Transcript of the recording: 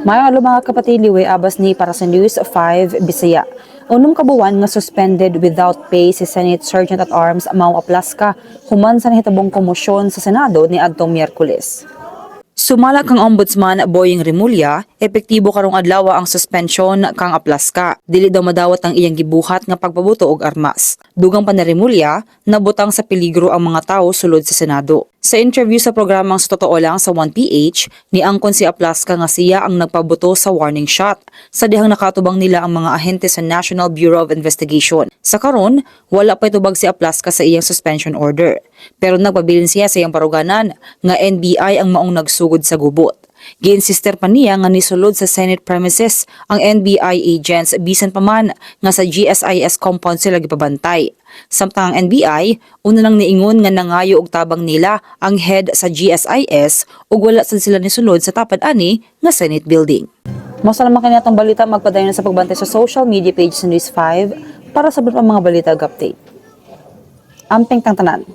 Mayalo mga kapatiliwe abas ni para sa News 5 Bisaya. Unong kabuwan nga suspended without pay si Senate Sergeant at Arms Mau Aplaska human sa nahitabong komosyon sa Senado ni adtong Miyerkules. Sumala kang Ombudsman Boying Rimulya, epektibo karong adlaw ang suspension kang Aplaska. Dili daw madawat ang iyang gibuhat nga pagpabuto og armas. Dugang pa ni Rimulya, nabutang sa peligro ang mga tawo sulod sa Senado. Sa interview sa programang Sa Totoo Lang sa 1PH, niangkon si Aplaska nga siya ang nagpabuto sa warning shot sa dihang nakatubang nila ang mga ahente sa National Bureau of Investigation. Sa karon, wala pa itubag si Aplaska sa iyang suspension order. Pero nagpabilin siya sa iyang paruganan nga NBI ang maong nagsugod sa gubot. Giinsister pa niya nga nisulod sa Senate premises ang NBI agents bisan pa man nga sa GSIS compound sila gipabantay. Samtang ang NBI, una lang niingon nga nangayo og tabang nila ang head sa GSIS ug wala sad sila nisulod sa tapad ani nga Senate building. Mao naman kini atong balita, magpadayon sa pagbantay sa social media page sa News 5 para sa mga balita ug update. Amping tang tanan.